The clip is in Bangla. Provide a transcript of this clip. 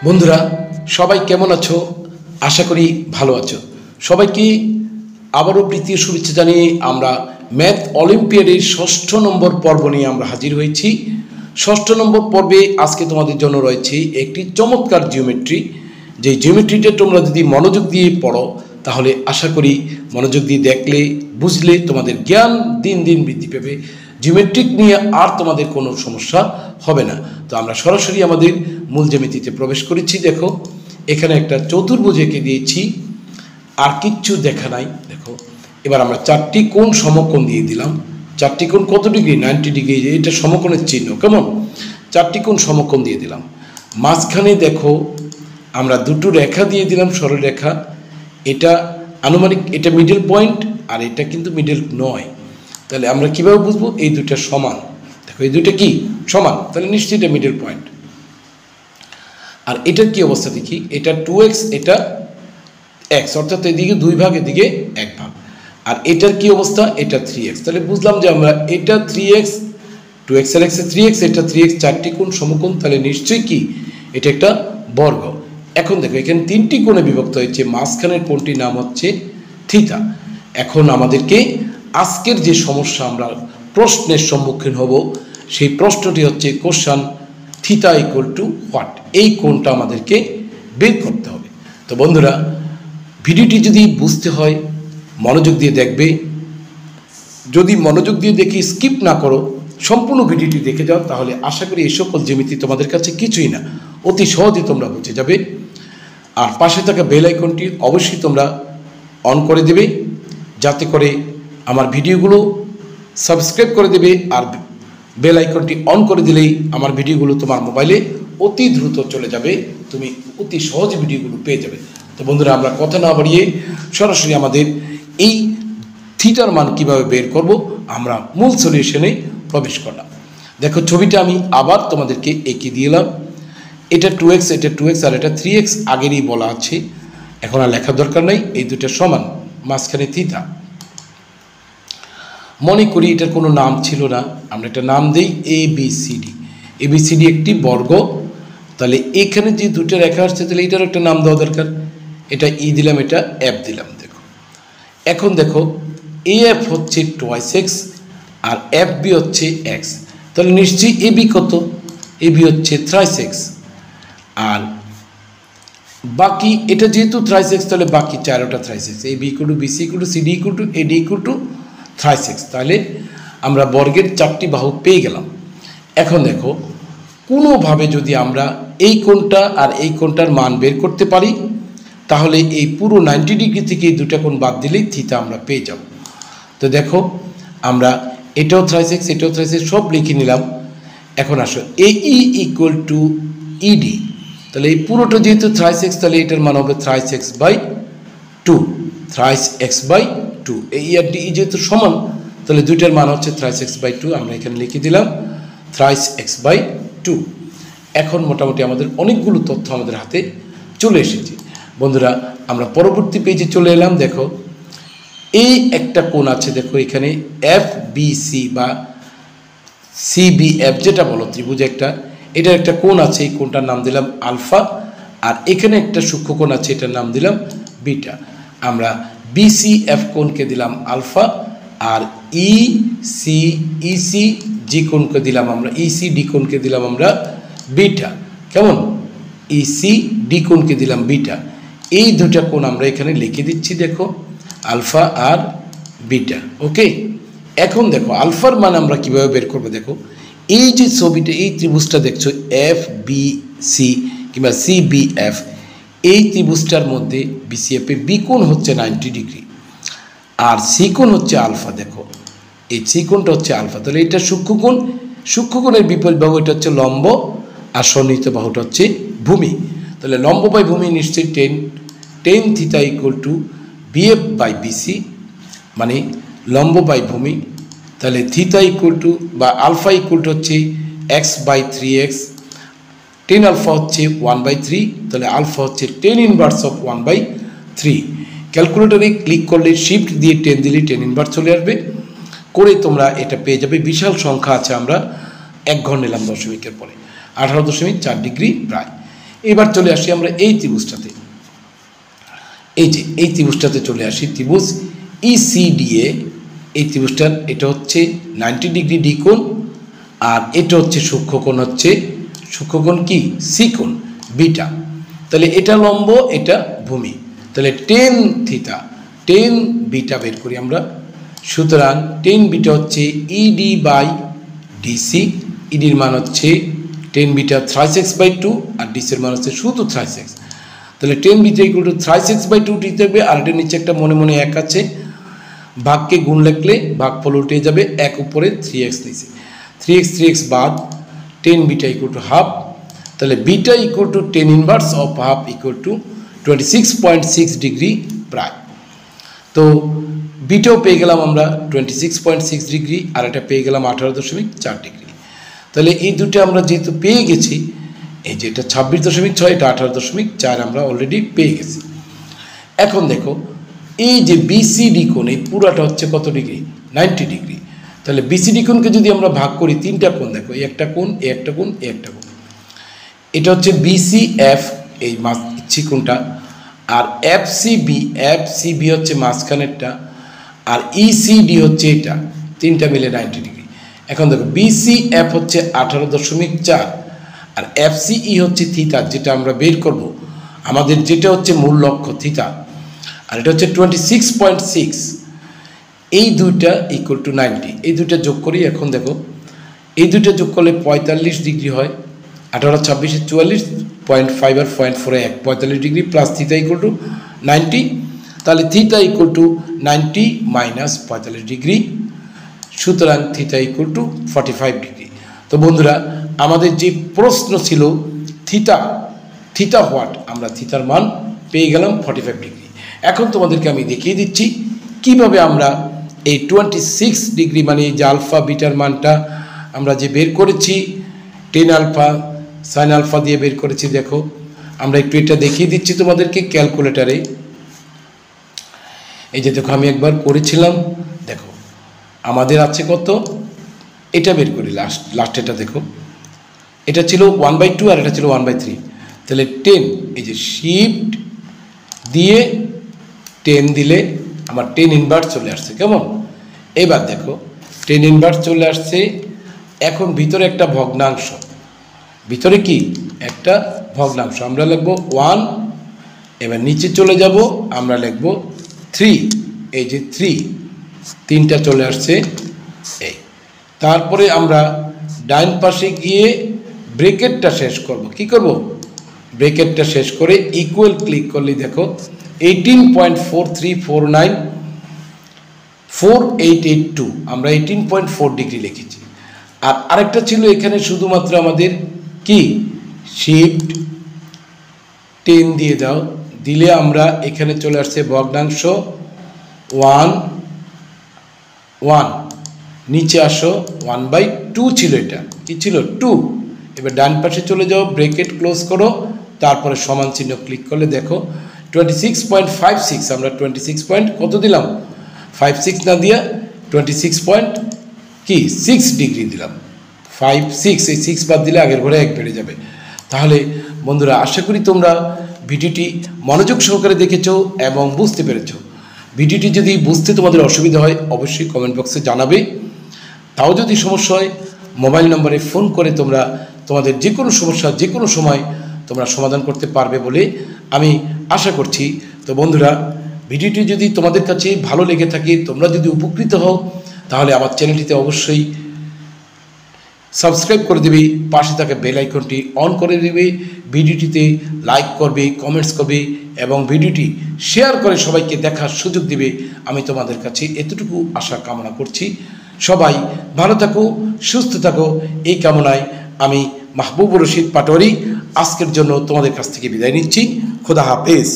বন্ধুরা সবাই কেমন আছো? আশা করি ভালো আছো। সবাইকে আবারও প্রীতি ও শুভেচ্ছা জানিয়ে আমরা ম্যাথ অলিম্পিয়াডের ৬ষ্ঠ নম্বর পর্ব নিয়ে আমরা হাজির হয়েছি। ৬ষ্ঠ নম্বর পর্বে আজকে তোমাদের জন্য রয়েছে একটি চমৎকার জিওমেট্রি। যে জিওমেট্রিটা তোমরা যদি মনোযোগ দিয়ে পড়ো তাহলে আশা করি মনোযোগ দিয়ে দেখলে বুঝলে তোমাদের জ্ঞান দিন দিন বৃদ্ধি পাবে। জিওমেট্রিক নিয়ে আর তোমাদের কোনো সমস্যা হবে না। তো আমরা সরাসরি আমাদের মূল জ্যামিতিতে প্রবেশ করেছি। দেখো এখানে একটা চতুর্ভুজ এঁকে দিয়েছি, আর কিচ্ছু দেখা নাই। দেখো এবার আমরা চারটি কোণ সমকোণ দিয়ে দিলাম। চারটি কোণ কত ডিগ্রি? 90 ডিগ্রি। এটা সমকোণের চিহ্ন, কেমন? চারটি কোণ সমকোণ দিয়ে দিলাম। মাঝখানে দেখো আমরা দুটো রেখা দিয়ে দিলাম, সরলরেখা। এটা আনুমানিক, এটা মিডল পয়েন্ট, আর এটা কিন্তু মিডল নয়। তাহলে আমরা কিভাবে বুঝবো এই দুটা সমান? দেখো এই দুটা কি সমান, তাহলে নিশ্চয়ই এটা মিডল পয়েন্ট। আর এটার কি অবস্থা দেখি, এটা 2x, এটা x, অর্থাৎ এদিকে 2 ভাগ, এদিকে 1 ভাগ। আর এটার কি অবস্থা, এটা 3x। তাহলে বুঝলাম যে আমরা এটা 3x, 2x আর x এ 3x, এটা 3x, চারটি কোণ সমকোণ, তাহলে নিশ্চয়ই কি এটা একটা বর্গ। এখন দেখো এখানে তিনটি কোণে বিভক্ত হয়েছে, মাঝখানের কোণটির নাম হচ্ছে থিটা। এখন আমাদেরকে আজকের যে সমস্যা আমরা প্রশ্নের সম্মুখীন হব, সেই প্রশ্নটি হচ্ছে question theta equal to what. এই কোণটা আমাদেরকে বের করতে হবে। তো বন্ধুরা ভিডিওটি যদি বুঝতে হয় মনোযোগ দিয়ে দেখবে। যদি মনোযোগ দিয়ে দেখে স্কিপ না করো, সম্পূর্ণ ভিডিওটি দেখে যাও, তাহলে আশা করি এই সকল জ্যামিতি তোমাদের কাছে কিছুই না, অতি সহজে তোমরা বুঝে যাবে। আর পাশে থাকা বেল আইকনটি অবশ্যই তোমরা অন করে দেবে, যাতে করে আমার ভিডিওগুলো সাবস্ক্রাইব করে দেবে। আর বেল আইকনটি অন করে দিলেই আমার ভিডিওগুলো তোমার মোবাইলে অতি দ্রুত চলে যাবে, তুমি অতি সহজে ভিডিওগুলো পেয়ে যাবে। তো বন্ধুরা আমরা কথা না বাড়িয়ে সরাসরি আমাদের এই থিটার মান কিভাবে বের করব আমরা মূল সলিউশনে প্রবেশ করলাম। দেখো ছবিটা আমি আবার তোমাদেরকে এঁকে দিলাম। এটা 2x, এটা 2x, আর এটা 3x আগেরই বলা আছে, এখন আর লেখার দরকার নাই। এই দুটো সমান, মাঝখানে থিটা। মনে করি এটার কোনো নাম ছিল না, আমরা একটা নাম দিই ABCD। ABCD একটি বর্গ। তাহলে এখানে যে দুটো রেখা আসছে, তাহলে এটার একটা নাম দেওয়া দরকার। এটা E দিলাম, এটা F দিলাম। দেখো এখন দেখো AF হচ্ছে 2x আর FB হচ্ছে x, তাহলে নিশ্চয়ই AB কত? AB হচ্ছে 3x। আর বাকি এটা যেহেতু 3x, তাহলে বাকি চারোটা 3x। AB equal to BC equal to CD equal to AD equal to 3x। তাহলে আমরা বর্গের চারটি বাহু পেয়ে গেলাম। এখন দেখো কোনোভাবে যদি আমরা এই কোণটা আর এই কোণটার মান বের করতে পারি, তাহলে এই পুরো 90 ডিগ্রি থেকে এই দুটা কোণ বাদ দিলেই থিটা আমরা পেয়ে যাব। তো দেখো আমরা এটাও 3x, এটাও 3x সব লিখে নিলাম। এখন আসো AE ইকুয়াল টু ED। তাহলে এই পুরোটা যেহেতু 3x, তাহলে এটার মান হবে 3x/2, 3x/2। এই আর ডি যেহেতু সমান, তাহলে দুইটার মান হচ্ছে 3x/2। আমরা এখানে লিখে দিলাম 3x/2। এখন মোটামুটি আমাদের অনেকগুলো তথ্য আমাদের হাতে চলে এসেছে। বন্ধুরা আমরা পরবর্তী পেজে চলে এলাম। দেখো এই একটা কোণ আছে, দেখো এখানে FBC বা CBF যেটা বলো, ত্রিভুজ একটা, এটার একটা কোণ আছে, এই কোণটার নাম দিলাম আলফা। আর এখানে একটা সূক্ষ্ম কোণ আছে, এটার নাম দিলাম বিটা। আমরা BCF কোণকে দিলাম আলফা, আর EC কোণকে দিলাম আমরা, ECD কোণকে দিলাম আমরা বিটা। কেমন? ECD কোণকে দিলাম বিটা। এই দুটা কোণ আমরা এখানে লিখে দিচ্ছি, দেখো আলফা আর বিটা। ওকে, এখন দেখো আলফার মান আমরা কিভাবে বের করবো। দেখো এই যে ছবিটা, এই ত্রিভুজটা দেখছো FBC কিংবা CBF, এই ত্রিভুজটার মধ্যে BCF এর বি কোণ হচ্ছে 90 ডিগ্রি, আর সি কোণ হচ্ছে আলফা। দেখো এই সি কোণটা হচ্ছে আলফা। তাহলে এটা সূক্ষ্মকোণ, সূক্ষ্মকোণের বিপরীত বাহু এটা হচ্ছে লম্ব, আর সন্নিহিত বাহুটা হচ্ছে ভূমি। তাহলে লম্ব বাই ভূমি নিশ্চয়ই tan theta equal to BF/BC, মানে লম্ব বাই ভূমি। তাহলে থিটা ইকুয়াল টু বা আলফা ইকুয়াল টু হচ্ছে x/3x। tan আলফা হচ্ছে 1/3, তাহলে আলফা হচ্ছে tan ইনভার্স অফ 1/3। ক্যালকুলেটরে ক্লিক করলে শিফট দিয়ে 10 দিলে tan ইনভার্স চলে আসবে, করে তোমরা এটা পেয়ে যাবে। বিশাল সংখ্যা আছে, আমরা 1 ঘর নিলাম দশমিকের পরে, 18.4 ডিগ্রি প্রায়। এবার চলে আসি আমরা এই ত্রিভুজটাতে, এই যে এই ত্রিভুজটাতে চলে আসি, ত্রিভুজ ইসিডিএ। এই ত্রিভুজটার এটা হচ্ছে 90 ডিগ্রি ডি কোণ, আর এটা হচ্ছে সূক্ষ্মকোণ, হচ্ছে সূক্ষ্মকোণ কি সি কোণ বিটা। তাহলে এটা লম্ব, এটা ভূমি, তাহলে টেন থিটা টেন বিটা বের করি আমরা। সুতরাং টেন বিটা হচ্ছে ইডি বাই ডিসি। ইডির মান হচ্ছে tan beta thrice x by 2, আর ডিসির মান হচ্ছে শুধু থ্রাইস এক্স। তাহলে tan beta equal to thrice x by 2 দিতে হবে, আর এটার নিচে একটা মনে মনে এক আছে, ভাগকে গুণ লিখলে ভাগফল উল্টে যাবে, এক উপরে 3x নিচে, 3x বাদ, tan beta equal to half. তাহলে beta equal to tan inverse of half equal to 26.6 degree প্রায়। তো বিটাও পেয়ে গেলাম আমরা 26.6 ডিগ্রি, আর এটা পেয়ে গেলাম 18.4 ডিগ্রি। তাহলে এই দুটো আমরা যেহেতু পেয়ে গেছি, এই যে এটা 26.6, এটা 18.4 আমরা অলরেডি পেয়ে গেছি। এখন দেখো এই যে বিসিডি কোণ, এই পুরাটা হচ্ছে কত ডিগ্রি? 90 ডিগ্রি। তাহলে বিসিডি কোণকে যদি আমরা ভাগ করি, তিনটা কোণ দেখো, এই একটা কোণ, এই একটা কোণ, এই একটা কোণ। এটা হচ্ছে বিসিএফ, এই মাঝ কোণটা, আর এফসিবি হচ্ছে মাঝখানেরটা, আর ইসিডি হচ্ছে এটা, তিনটা মিলে 90 ডিগ্রি। এখন দেখো বিসিএফ হচ্ছে 18.4, আর এফসিই হচ্ছে থিতা, যেটা আমরা বের করব, আমাদের যেটা হচ্ছে মূল লক্ষ্য থিতা, আর এটা হচ্ছে 26.6। এই দুইটা ইকুয়াল টু 90, এই দুইটা যোগ করি। এখন দেখো এই দুইটা যোগ করলে 45 ডিগ্রি হয়, 18 26 44.5 আর 0.4 45 degree plus theta equal to 90। তাহলে theta equal to 90 minus 45 degree, সুতরাং থিতা ইকুয়াল টু 45 ডিগ্রি। তো বন্ধুরা, আমাদের যে প্রশ্ন ছিল থিতা হোয়াট, আমরা থিতার মান পেয়ে গেলাম 45 ডিগ্রি। এখন তোমাদেরকে আমি দেখিয়ে দিচ্ছি কিভাবে আমরা এই 26 ডিগ্রি মানে এই যে আলফা বিটার মানটা আমরা যে বের করেছি, টেন আলফা সাইন আলফা দিয়ে বের করেছি। দেখো আমরা একটু এটা দেখিয়ে দিচ্ছি তোমাদেরকে ক্যালকুলেটারে। এই যে দেখো আমি একবার করেছিলাম, দেখো আমাদের আছে কত, এটা বের করি লাস্ট এটা দেখো, এটা ছিল 1/2 আর এটা ছিল 1/3। তাহলে 10, এই যে শিফট দিয়ে 10 দিলে আমার 10 ইনভার্স চলে আসছে, কেমন? এবার দেখো 10 ইনভার্স চলে আসছে। এখন ভিতরে একটা ভগ্নাংশ, ভিতরে কি একটা ভগ্নাংশ, আমরা লিখব 1। এবার নিচে চলে যাব, আমরা লিখব 3, এই যে 3টা চলে আসছে এই। তারপরে আমরা ডাইন পাশে গিয়ে ব্রেকেটটা শেষ করব, কি করব? ব্রেকেটটা শেষ করে ইকুয়াল ক্লিক করলে দেখো 18.43494882, আমরা 18.4 ডিগ্রি লিখেছি। আর আরেকটা ছিল এখানে শুধুমাত্র আমাদের কি শিফট 10 দিয়ে দাও, দিলে আমরা এখানে চলে আসছে ভগ্নাংশ 1, নিচে আসো 1/2 ছিল, এটা কি ছিল 2। এবার ডান পাশে চলে যাও, ব্রেকেট ক্লোজ করো, তারপরে সমান চিহ্ন ক্লিক করলে দেখো 26.56, আমরা 26 কত দিলাম 56 না দিয়া 26.6 ডিগ্রি দিলাম, 56, এই 6 বাদ দিলে আগের ঘরে 1 বেড়ে যাবে। তাহলে বন্ধুরা, আশা করি তোমরা ভিডিওটি মনোযোগ সহকারে দেখেছো এবং বুঝতে পেরেছো। ভিডিওটি যদি বুঝতে তোমাদের অসুবিধা হয় অবশ্যই কমেন্ট বক্সে জানাবে। তাও যদি সমস্যা হয় মোবাইল নম্বরে ফোন করে তোমরা তোমাদের যে কোনো সমস্যা যে কোনো সময় তোমরা সমাধান করতে পারবে বলে আমি আশা করছি। তো বন্ধুরা, ভিডিওটি যদি তোমাদের কাছে ভালো লেগে থাকে, তোমরা যদি উপকৃত হও, তাহলে আমার চ্যানেলটিতে অবশ্যই সাবস্ক্রাইব করে দেবে, পাশে থাকা বেল আইকনটি অন করে দেবে, ভিডিওটিতে লাইক করবে, কমেন্টস করবে এবং ভিডিওটি শেয়ার করে সবাইকে দেখার সুযোগ দেবে। আমি তোমাদের কাছে এতটুকু আশা কামনা করছি। সবাই ভালো থাকো, সুস্থ থাকো, এই কামনায় আমি মাহবুবুর রশিদ পাটোয়ারি আজকের জন্য তোমাদের কাছ থেকে বিদায় নিচ্ছি। খোদা হাফেজ।